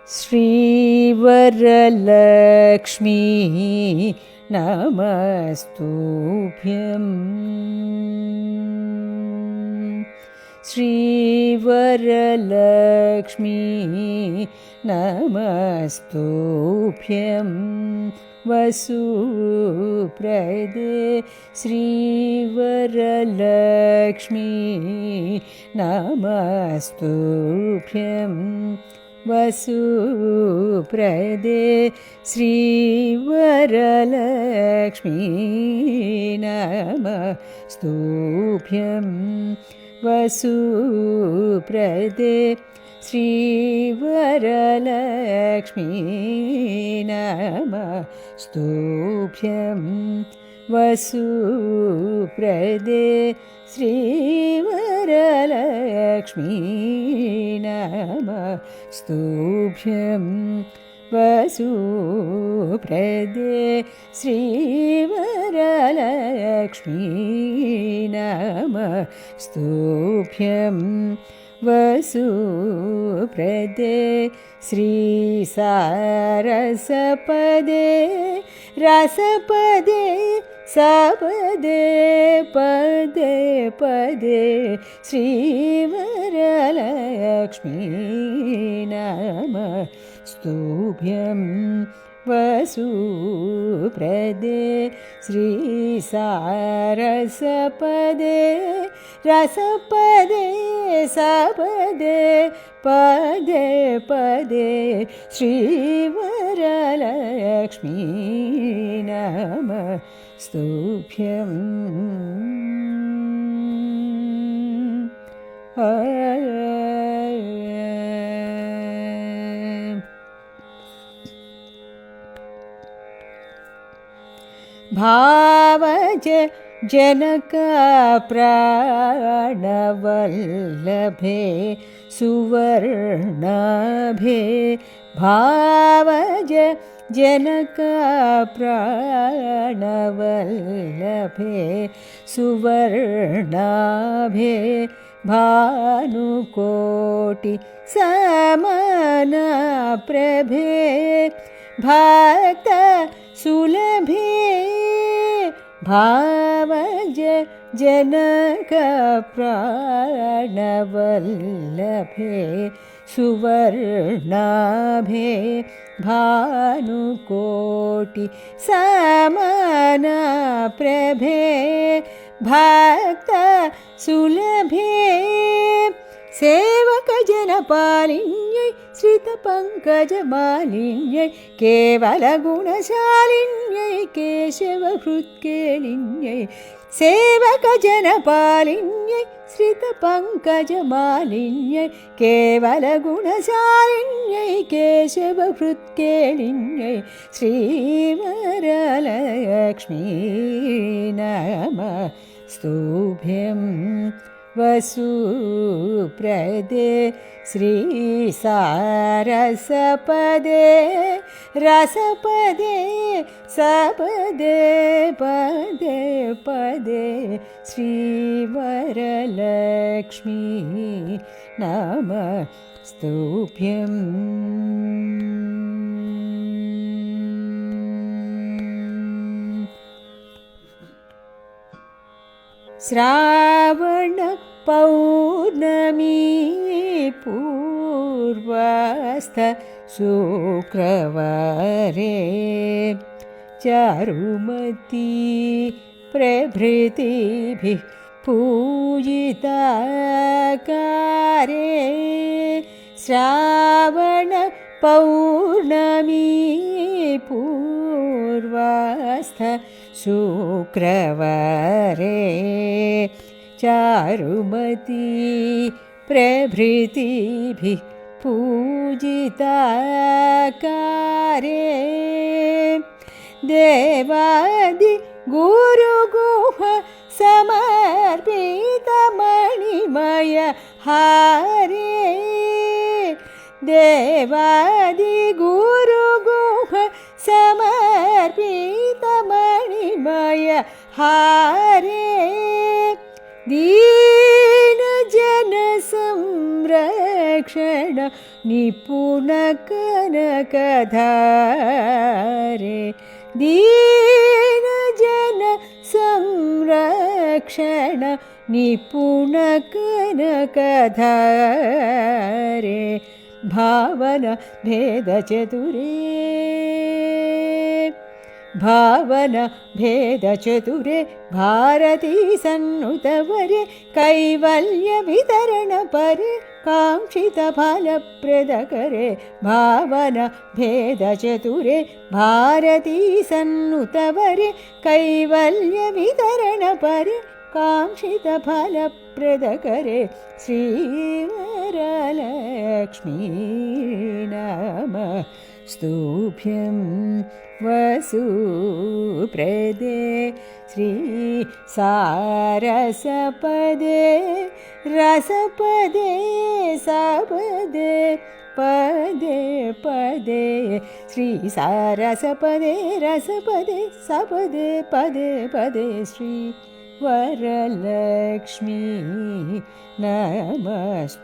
श्रीवरलक्ष्मी नमस्तुभ्यं। श्रीवरलक्ष्मी नमस्तुभ्यं। वसुप्रदे श्रीवरलक्ष्मी नमस्तुभ्यं। वसुप्रदे श्रीवरलक्ष्मी नमस्तुभ्यं। वसुप्रदे श्रीवरलक्ष्मी नमस्तुभ्यं। वसुप्रदे श्रीवरलक्ष्मी नमस्तुभ्यं। वसुप्रदे श्रीवरलक्ष्मी नमस्तुभ्यं। वसुप्रदे श्रीसारसपदे रसपदे सपदे पदे पदे श्रीवरलक्ष्मी नमस्तुभ्यं। वसुप्रदे श्रीसारसपदे रसपदे सपदे पदे पदे श्रीवरलक्ष्मी नमस्तुभ्यं। भावज जनकप्राणवल्लभे सुवर्णाभे। भावज जनकप्राणवल्लभे सुवर्णाभे। भानुकोटि समनप्रभे भक्त सुलभे। भावज जनकप्राणवल्लभे सुवर्णाभे। भानुकोटि समनप्रभे भक्त सुलभे। सेवकजनपालिन्यै श्रितपङ्कजमालिन्यै केवलगुणशालिन्यै केशवहृत्केलिन्यै। सेवकजनपालिन्यै श्रितपङ्कजमालिन्यै केवलगुणशालिन्यै केशवहृत्केलिन्यै श्रीवरलक्ष्मी नमस्तुभ्यं। वसुप्रदे श्रीसारसपदे रसपदे सपदे पदे पदे श्रीवरलक्ष्मी नमस्तुभ्यं। श्रावण पौर्णमी पूर्वस्थ शुक्रवारे चारुमती प्रभृतिभिः पूजिता कारे। श्रावण पौर्णमी पूर्वस्थ शुक्रवारे चारुमती प्रभृतिभिः पूजिता कारे। देवादि गुरुगुह समर्पितमणिमय हारे। देवादि गुरुगुह समर्पितमणिमय हारे। दीन जन संरक्षण निपुण कनकधारे दीन जन संरक्षण निपुण कनकधारे भावना भेद चतुरे भावना भेद चतुरे भारती सन्नुतवरे कैवल्य वितरण परे कांक्षित फलप्रद करे भावना भेद चतुरे भारती सन्नुतवरे कैवल्य वितरण परे कांक्षित फलप्रद करे श्रीवरलक्ष्मी नमः स्तुभ्यं वसुप्रदे श्री सारसपदे रसपदे सपदे पदे पदे श्री सारसपदे रसपदे सपदे पदे पदे श्री वरलक्ष्मी नमस्तुभ्यम्